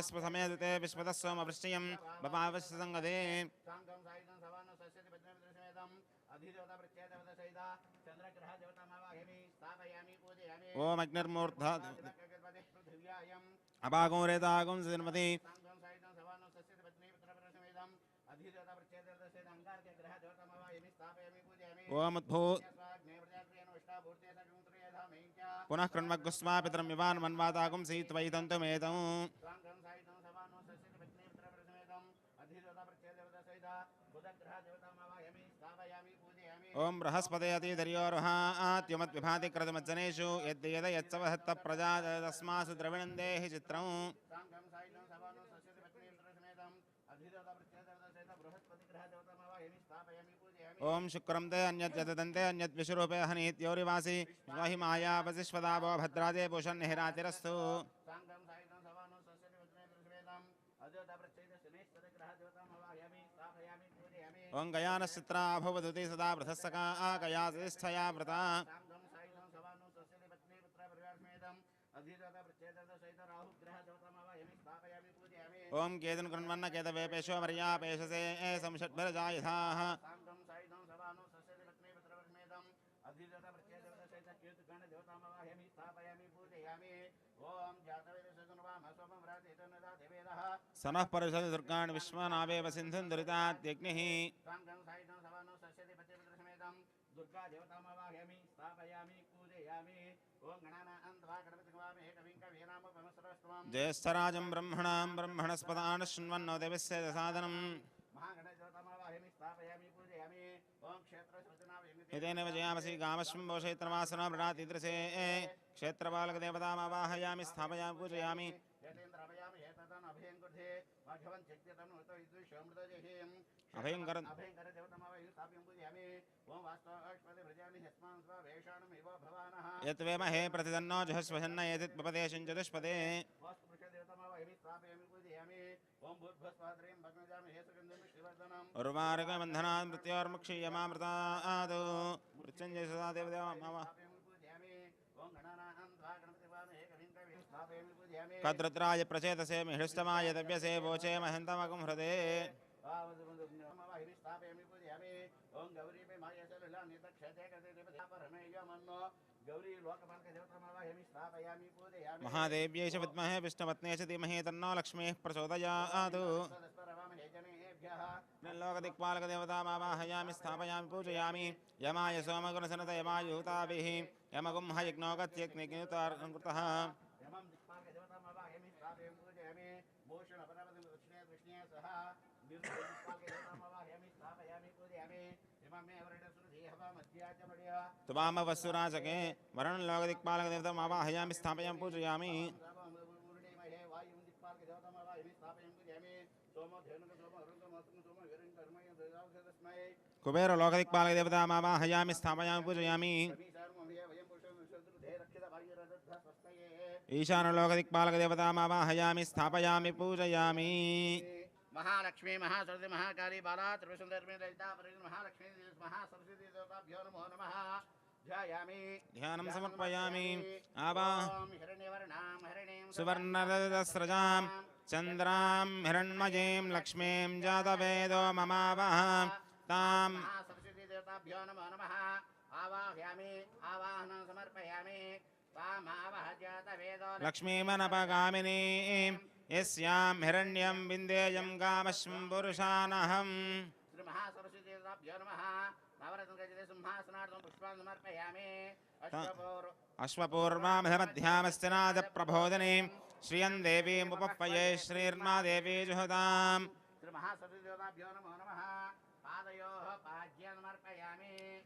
समेते विश्वतः सोमवृष्टियं बपावस्य संगते सांगम साइदं सवानो सस्यति पद्ममित्रसमेतम् अधिदेवता प्रत्ययदेवता सहिता चंद्रग्रह देवतामवाहिमि स्थापयामि पूजयामि ओम अग्निर्मूर्धा पृथिव्यायम् अपागो रेतागुं सिद्मति सांगम साइदं सवानो सस्यति पद्ममित्रसमेतम् अधिदेवता प्रत्ययदेवता सहिता अंगार के ग्रह देवतामवाहिमि स्थापयामि पूजयामि ओम उद्भू पुनः कृण्वग्स्मा पितरं विवान् मन्वातागुं सीत्वयि तन्तुमेतं ओम बृहस्पते अतिधर्योरुहात्युमद्विभाति क्रतुमज्जनेषु यद्येद यत्सवहत्त प्रजा तस्मासु द्रविणन्देहि चित्रं ओम शुक्रं ते अन्यद्यदन्ते अन्यद्विषुरूपे हनीत्योरिवासि विश्वहि माया वसिष्वदावो भद्रादे भूषन्निहिरातिरस्तु ओं गयानश्चित्रा भवदुति सदा वृथस्सका गया सदिष्ठया व्रता ओम केतन कृण्वन्न केतवेपेशो मर्यापेशसे संषड्भरजायथाः सनः परिषद दुर्गान् विश्वनावेव सिन्धुं दुरितात्यग्निः दुर्गा देवतामवाहयामि स्थापयामि पूजयामि ओम गणानान्त्वा गणपतिगवामहे कविं कवीनामपमसरस्त्वं ज्येष्ठराजं ब्रह्मणां ब्रह्मणस्पदान् शृण्वन्नो देवस्य साधनं महागणदेवतामवाहयामि स्थापयामि पूजयामि ओम क्षेत्रस्वजनावयमि एतेन वजयामसि गामश्वं क्षेत्रवासना प्रणातिदृशे क्षेत्रपालकदेवतामवाहयामि स्थापयामि पूजयामि यतेन्द्रभयामि एतदन् अभयं कुर्धे माघवं चक्यतं उत विद्विषमृतजहिं अभयंकर देवतामवाहयामि स्थापयामि पूजयामि ओम वास्तवाष्पदे भजामि हस्मान् स्वा वेषाणमिव भवानः यत्वेमहे प्रतिदन्नो जहस्वजन्न एतत्पपदे चतुष्पदे वास्तुपुरुष देवतामवाहयामि स्थापयामि पूजयामि ओम भूर्भस्वाद्रिं भग्नजामि हे सुगन्धं श्रीवर्धनम् उर्वारुकबन्धनात् मृत्योर्मुक्षीयमामृतादो मृत्युञ्जय सदा देवदेवमामः कद्रुद्राय प्रचेतसे मिहृष्टमाय दव्यसे वोचे महन्तमगुं हृदे महादेव्यै च विद्महे विष्णुपत्न्यै च धीमहि तन्नो लक्ष्मीः प्रचोदयात् लोकदिक्पालकदेवतामावाहयामि स्थापयामि पूजयामि यमाय सोमगुणसनत यमायुताभिः यमगुं हयज्ञो गत्यग्निकृतः त्वामवसुराजके वरुण लोकदिक्पालकदेवतामावाहयामि स्थापयामि पूजयामि कुबेर लोकदिक्पालकदेवतामावाहयामि स्थापयामि पूजयामि ईशान लोकदिक्पालकदेवतामावाहयामि स्थापयामि पूजयामि महालक्ष्मी महासरस्वती महाकाली बाला त्रिपुरसुन्दरी ललिता महालक्ष्मी महासरस्वती देवताभ्यो नमो नमः ध्यायामि ध्यानं समर्पयामि सुवर्णरजतस्रजां चन्द्रां हिरण्मयीं लक्ष्मीं जातवेदो ममावः तां सरस्वती देवताभ्यो नमो नमः आवाहयामि आवाहनं समर्पयामि तामावह जातवेदो लक्ष्मीमनपगामिनीं यस्यां हिरण्यं विन्देयं कामश्वं पुरुषानहम् श्री महासरस्वती देवताभ्यो नमः अश्वपूर्वामध्यमस्तिनादप्रबोधिनीं श्रियं देवीमुपह्वये श्रीर्मा देवी जुहुताम्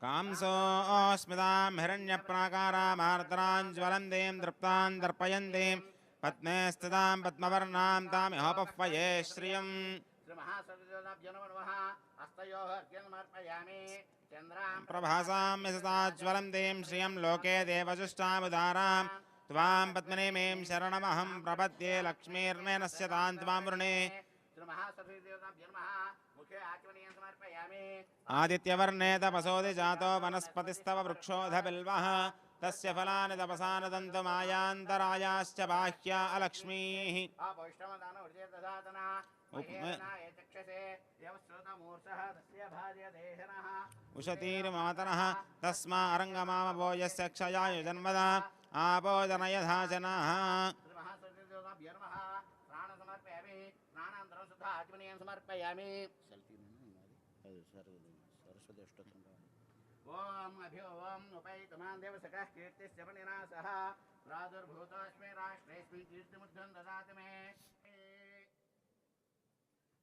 कांसोऽस्मितां हिरण्यप्राकारामार्द्राञ्ज्वलन्तीं दृप्तां दर्पयन्तीं पद्मे स्थितां पद्मवर्णां तामिहोपह्वये श्रियम् प्रभासां यशसाज्वलन्तीं श्रियं लोके देवजुष्टामुदारां त्वां पद्मनीमीं शरणमहं प्रपद्ये लक्ष्मीर्मेनस्य तां त्वां वृणे आदित्यवर्णे तपसोऽधिजातो वनस्पतिस्तव वृक्षोऽधबिल्वः तस्य फलानि तपसानदन्तु मायान्तरायाश्च बाह्या अलक्ष्मीः अपौष्टमदान उर्जेतदातना महेरनाय चक्षसे यवश्रुतमूर्षः तस्य भार्य देहनः उशतीर्मातरः तस्मा अरङ्गमामवो यस्य क्षयाय जन्मदा आपोदनयधाचनः महासुरदेवताभ्यर्मः प्राणसमर्पयामि प्राणान्तरं शुद्ध आत्मनीयं समर्पयामि सरस्वती अष्टोत्तरं ओम अभ्यो ओम उपैतमान् देवसखः कीर्तिश्च मणिनासः प्रादुर्भूतोऽस्मि राष्ट्रेऽस्मिन् कीर्तिमुद्रं ददातु मे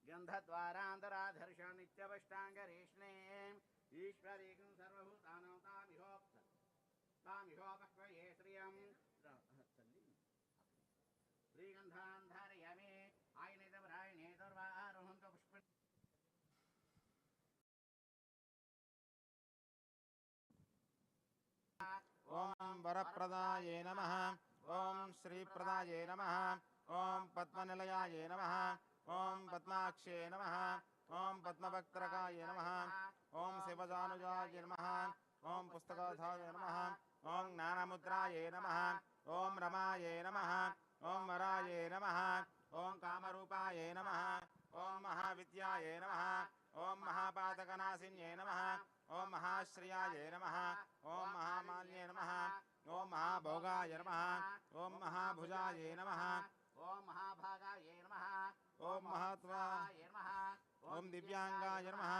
गन्धद्वारान्तराधर्ष नित्यवष्टाङ्गरेष्णे ईश्वरीकं सर्वभूतानां तामिहोपक्वये श्रियं श्रीगन्धान् धारयामि आयनेतवरायणेतर्वारोहन्तो पुष्प ॐ वरप्रदाये नमः ॐ श्रीप्रदाये नमः ॐ पद्मनिलयाये नमः ॐ पद्माक्षे नमः ॐ पद्मवक्त्रकाय नमः ॐ शिवजानुजाय नमः ॐ पुस्तकाधाय नमः ॐ ज्ञानमुद्राये नमः ॐ रमाये नमः ॐ वराये नमः ॐ कामरूपाये नमः ॐ महाविद्याये नमः ॐ महापातकनाशिन्ये नमः ॐ महाश्रियाये नमः ॐ महामान्ये नमः ॐ महाभोगाय नमः ॐ महाभुजाये नमः ओम महाभागाय नमः ॐ महात्वाय नमः ॐ दिव्यांगाय नमः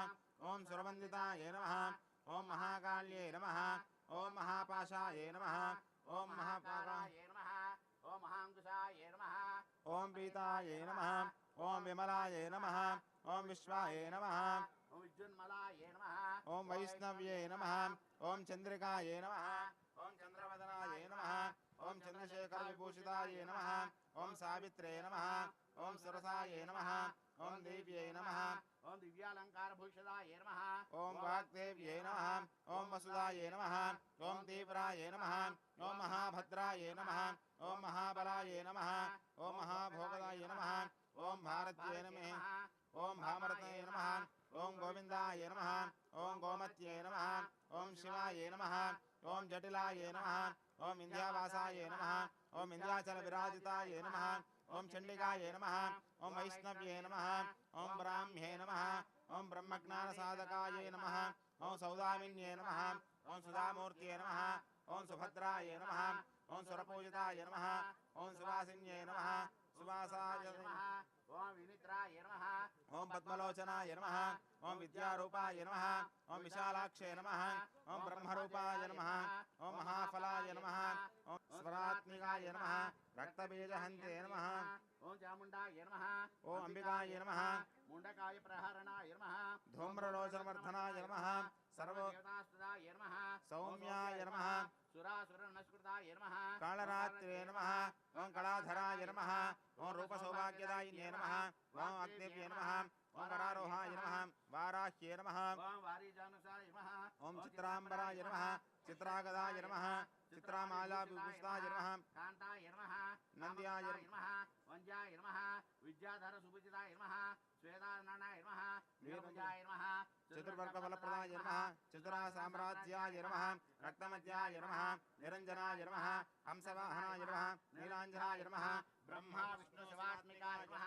ॐ सुरवन्दिताय नमः ॐ महाकाल्ये नमः ॐ महापाशाय नमः ॐ महापाकाय नमः ओम महांकुशाय नमः ॐ पीताय नमः ॐ विमलाय नमः ॐ विश्वाय नमः ओम विद्युन्मलाय नमः ॐ वैष्णव्ये नमः ॐ चन्द्रिकाय नमः ॐ चन्द्रवदनाय नमः ॐ चन्द्रशेखरविभूषिताय नमः ॐ सावित्रे नमः ॐ सुरसाय नमः ॐ देव्यै नमः ओम दिव्यालंकारभूषिताय नमः ॐ वाग्देव्यै नमः ॐ वसुदाय नमः ॐ तीव्राय नमः ॐ महाभद्राय नमः ॐ महाबलाय नमः ॐ महाभोगदाय नमः ॐ भारत्यै नमः ॐ भामरते नमः ॐ गोविन्दाय नमः ॐ गोमत्ये नमः ॐ शिवाय नमः ॐ जटिलाय नमः ॐ विन्ध्यावासाय नमः ॐ विन्ध्याचलविराजिताय नमः ॐ चण्डिकाय नमः ॐ वैष्णव्ये नमः ॐ ब्राह्म्ये नमः ॐ ब्रह्मज्ञानसाधकाय नमः ॐ सौदामिन्ये नमः ॐ सुधामूर्त्ये नमः ॐ सुभद्राय नमः ॐ सुरपूजिताय नमः ॐ सुवासिन्ये नमः सुवासाय नमः ओम विनिद्राय नमः ॐ पद्मलोचनाय नमः ॐ विद्यारूपाय नमः ॐ विशालाक्षे नमः ॐ ब्रह्मरूपाय नमः ॐ महाफलाय नमः ॐ स्वरात्मिकाय नमः रक्तबीजहन्ते नमः ओम चामुण्डाय नमः ॐ अम्बिकाय नमः मुण्डकाय प्रहरणाय नमः धूम्रलोचनवर्धनाय नमः सर्वदेवतास्तुताय नमः सौम्याय नमः सुरासुरनस्कृताय नमः कालरात्रे नमः ॐ कलाधराय नमः ॐ रूपसौभाग्यदायिन्ये नमः ॐ अग्निभ्ये नमः ॐ वरारोहाय नमः वाराह्ये नमः ओम वारीजानुसाय नमः ॐ चित्राम्बराय नमः चित्रागदाय नमः चित्रामालाविभूषिताय नमः कान्ताय नमः नन्द्याय नमः वञ्जाय नमः विद्याधर सुपूजिताय नमः श्वेताननाय नमः वीरभुजाय नमः चतुर्वर्गफलप्रदाय नमः चतुरासाम्राज्याय नमः रक्तमध्याय नमः निरञ्जनाय नमः हंसवाहनाय नमः नीलाञ्जनाय नमः ब्रह्मा विष्णु शिवात्मिकाय नमः